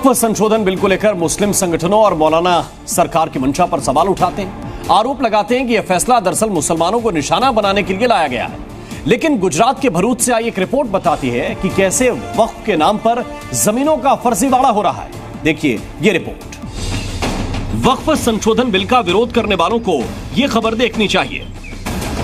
वक्फ संशोधन बिल को लेकर मुस्लिम संगठनों और मौलाना सरकार की मंशा पर सवाल उठाते हैं। आरोप लगाते हैं कि यह फैसला दरअसल मुसलमानों को निशाना बनाने के लिए लाया गया है। लेकिन गुजरात के भरूच से आई एक रिपोर्ट बताती है कि कैसे वक्फ के नाम पर जमीनों का फर्जीवाड़ा हो रहा है। देखिए ये रिपोर्ट। वक्फ संशोधन बिल का विरोध करने वालों को यह खबर देखनी चाहिए।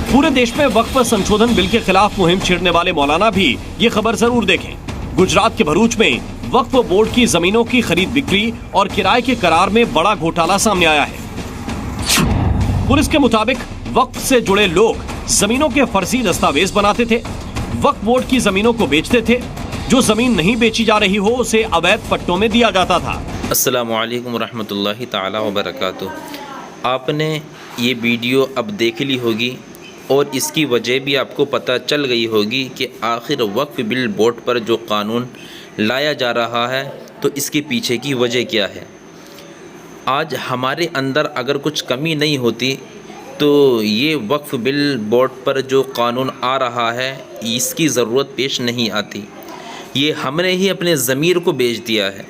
पूरे देश में वक्फ संशोधन बिल के खिलाफ मुहिम छेड़ने वाले मौलाना भी ये खबर जरूर देखें। गुजरात के भरूच में वक्फ बोर्ड की जमीनों की खरीद बिक्री और किराए के करार में बड़ा घोटाला सामने आया है। पुलिस के मुताबिक वक्फ से जुड़े लोग जमीनों के फर्जी दस्तावेज बनाते थे, वक्फ बोर्ड की जमीनों को बेचते थे। जो जमीन नहीं बेची जा रही हो उसे अवैध पट्टों में दिया जाता था। अस्सलामु अलैकुम रहमतुल्लाहि ताला व बरकातुहू। आपने ये वीडियो अब देख ली होगी और इसकी वजह भी आपको पता चल गई होगी कि आखिर वक्फ बिल बोर्ड पर जो कानून लाया जा रहा है तो इसके पीछे की वजह क्या है। आज हमारे अंदर अगर कुछ कमी नहीं होती तो ये वक्फ बिल बोर्ड पर जो कानून आ रहा है इसकी ज़रूरत पेश नहीं आती। ये हमने ही अपने ज़मीर को बेच दिया है,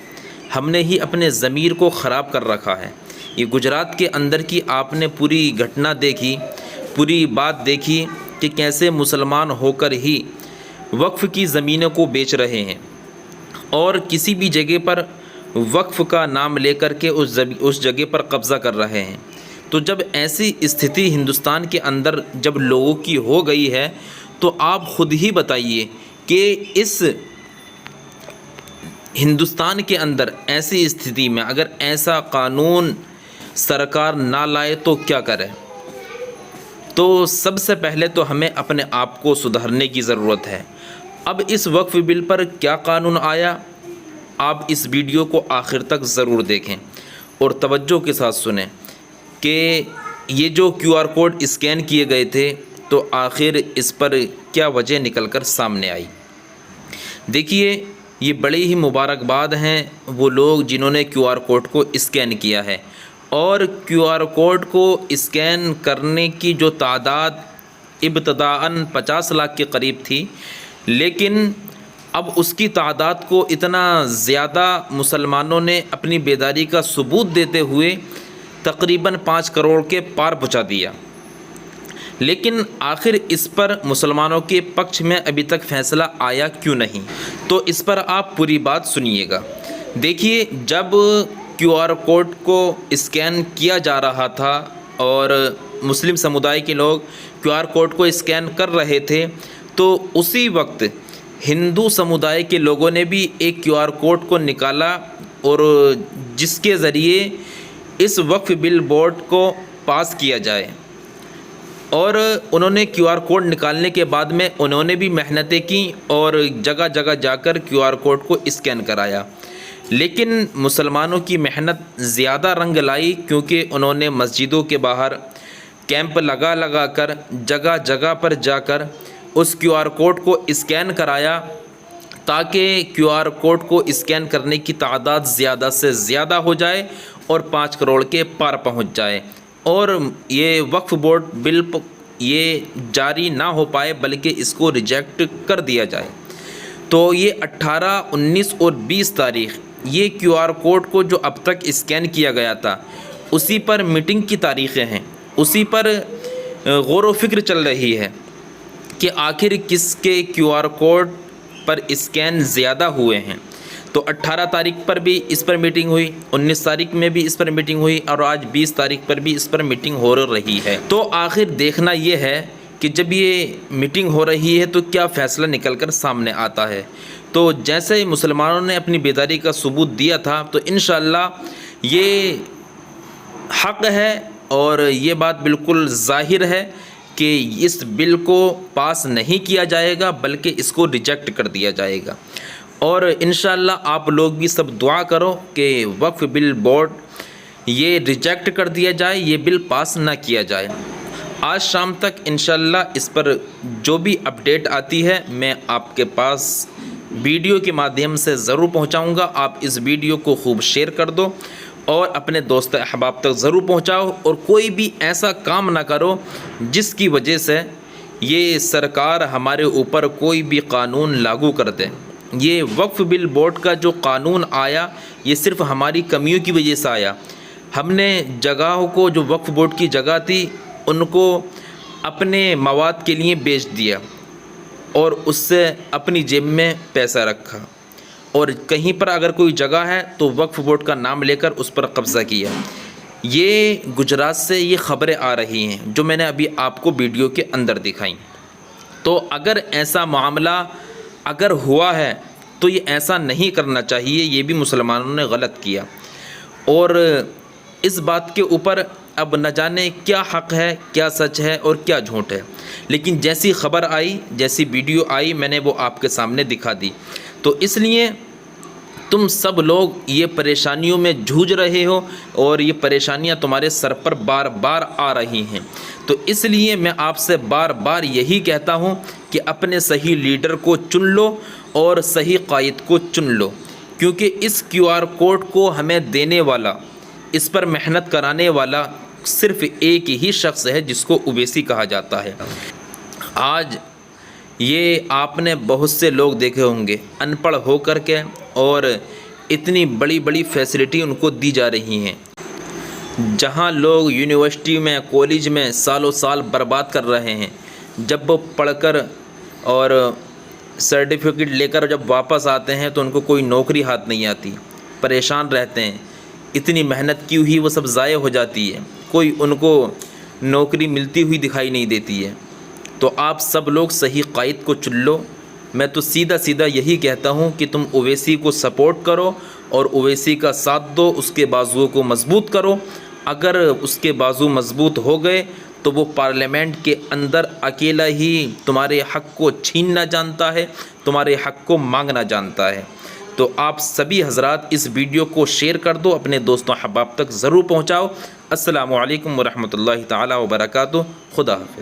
हमने ही अपने ज़मीर को ख़राब कर रखा है। ये गुजरात के अंदर की आपने पूरी घटना देखी, पूरी बात देखी कि कैसे मुसलमान होकर ही वक्फ की ज़मीनों को बेच रहे हैं और किसी भी जगह पर वक्फ का नाम लेकर के उस जगह पर कब्ज़ा कर रहे हैं। तो जब ऐसी स्थिति हिंदुस्तान के अंदर जब लोगों की हो गई है तो आप ख़ुद ही बताइए कि इस हिंदुस्तान के अंदर ऐसी स्थिति में अगर ऐसा कानून सरकार ना लाए तो क्या करें। तो सबसे पहले तो हमें अपने आप को सुधारने की ज़रूरत है। अब इस वक्फ बिल पर क्या कानून आया, आप इस वीडियो को आखिर तक ज़रूर देखें और तवज्जो के साथ सुनें कि ये जो QR कोड स्कैन किए गए थे तो आखिर इस पर क्या वजह निकल कर सामने आई। देखिए ये बड़ी ही मुबारकबाद हैं वो लोग जिन्होंने QR कोड को स्कैन किया है और QR कोड को स्कैन करने की जो तादाद इब्तदाअन 50 लाख के करीब थी, लेकिन अब उसकी तादाद को इतना ज़्यादा मुसलमानों ने अपनी बेदारी का सबूत देते हुए तकरीबन 5 करोड़ के पार पहुंचा दिया। लेकिन आखिर इस पर मुसलमानों के पक्ष में अभी तक फ़ैसला आया क्यों नहीं, तो इस पर आप पूरी बात सुनिएगा। देखिए जब QR कोड को स्कैन किया जा रहा था और मुस्लिम समुदाय के लोग QR कोड को स्कैन कर रहे थे तो उसी वक्त हिंदू समुदाय के लोगों ने भी एक QR कोड को निकाला और जिसके ज़रिए इस वक्फ बिल बोर्ड को पास किया जाए। और उन्होंने QR कोड निकालने के बाद में उन्होंने भी मेहनतें की और जगह जगह जाकर QR कोड को स्कैन कराया। लेकिन मुसलमानों की मेहनत ज़्यादा रंग लाई क्योंकि उन्होंने मस्जिदों के बाहर कैंप लगा कर जगह जगह पर जाकर उस QR कोड को स्कैन कराया ताकि QR कोड को स्कैन करने की तादाद ज़्यादा से ज़्यादा हो जाए और 5 करोड़ के पार पहुंच जाए और ये वक्फ बोर्ड बिल ये जारी ना हो पाए बल्कि इसको रिजेक्ट कर दिया जाए। तो ये 18, 19 और 20 तारीख़ ये QR कोड को जो अब तक स्कैन किया गया था उसी पर मीटिंग की तारीख़ें हैं, उसी पर गौर व फिक्र चल रही है कि आखिर किसके QR कोड पर स्कैन ज़्यादा हुए हैं। तो 18 तारीख पर भी इस पर मीटिंग हुई, 19 तारीख में भी इस पर मीटिंग हुई और आज 20 तारीख पर भी इस पर मीटिंग हो रही है। तो आखिर देखना ये है कि जब ये मीटिंग हो रही है तो क्या फ़ैसला निकल कर सामने आता है। तो जैसे मुसलमानों ने अपनी बेदारी का सबूत दिया था तो इंशाअल्लाह ये हक़ है और ये बात बिल्कुल ज़ाहिर है कि इस बिल को पास नहीं किया जाएगा बल्कि इसको रिजेक्ट कर दिया जाएगा। और इंशाअल्लाह आप लोग भी सब दुआ करो कि वक्फ बिल बोर्ड ये रिजेक्ट कर दिया जाए, ये बिल पास ना किया जाए। आज शाम तक इंशाअल्लाह इस पर जो भी अपडेट आती है मैं आपके पास वीडियो के माध्यम से ज़रूर पहुंचाऊंगा। आप इस वीडियो को खूब शेयर कर दो और अपने दोस्त अहबाब तक ज़रूर पहुंचाओ और कोई भी ऐसा काम ना करो जिसकी वजह से ये सरकार हमारे ऊपर कोई भी कानून लागू कर दे। ये वक्फ बिल बोर्ड का जो कानून आया ये सिर्फ हमारी कमियों की वजह से आया। हमने जगहों को, जो वक्फ बोर्ड की जगह थी, उनको अपने मवाद के लिए बेच दिया और उससे अपनी जेब में पैसा रखा, और कहीं पर अगर कोई जगह है तो वक्फ बोर्ड का नाम लेकर उस पर कब्ज़ा किया। ये गुजरात से ये ख़बरें आ रही हैं जो मैंने अभी आपको वीडियो के अंदर दिखाई। तो अगर ऐसा मामला अगर हुआ है तो ये ऐसा नहीं करना चाहिए, ये भी मुसलमानों ने गलत किया। और इस बात के ऊपर अब न जाने क्या हक़ है, क्या सच है और क्या झूठ है, लेकिन जैसी ख़बर आई, जैसी वीडियो आई, मैंने वो आपके सामने दिखा दी। तो इसलिए तुम सब लोग ये परेशानियों में जूझ रहे हो और ये परेशानियां तुम्हारे सर पर बार बार आ रही हैं। तो इसलिए मैं आपसे बार बार यही कहता हूं कि अपने सही लीडर को चुन लो और सही कायद को चुन लो, क्योंकि इस QR कोड को हमें देने वाला, इस पर मेहनत कराने वाला सिर्फ एक ही शख्स है जिसको उवैसी कहा जाता है। आज ये आपने बहुत से लोग देखे होंगे अनपढ़ होकर के, और इतनी बड़ी बड़ी फैसिलिटी उनको दी जा रही हैं, जहां लोग यूनिवर्सिटी में, कॉलेज में सालों साल बर्बाद कर रहे हैं। जब वो पढ़कर और सर्टिफिकेट लेकर जब वापस आते हैं तो उनको कोई नौकरी हाथ नहीं आती, परेशान रहते हैं। इतनी मेहनत की हुई वो सब ज़ाय हो जाती है, कोई उनको नौकरी मिलती हुई दिखाई नहीं देती है। तो आप सब लोग सही कायद को चुन लो। मैं तो सीधा सीधा यही कहता हूँ कि तुम ओवैसी को सपोर्ट करो और ओवैसी का साथ दो, उसके बाजुओं को मजबूत करो। अगर उसके बाजू मजबूत हो गए तो वो पार्लियामेंट के अंदर अकेला ही तुम्हारे हक़ को छीनना जानता है, तुम्हारे हक़ को मांगना जानता है। तो आप सभी हजरात इस वीडियो को शेयर कर दो, अपने दोस्तों अहबाब तक ज़रूर पहुँचाओ। अस्सलामु अलैकुम वरहमतुल्लाहि ताला व बरकातुहू। खुदा हाफ़िज़।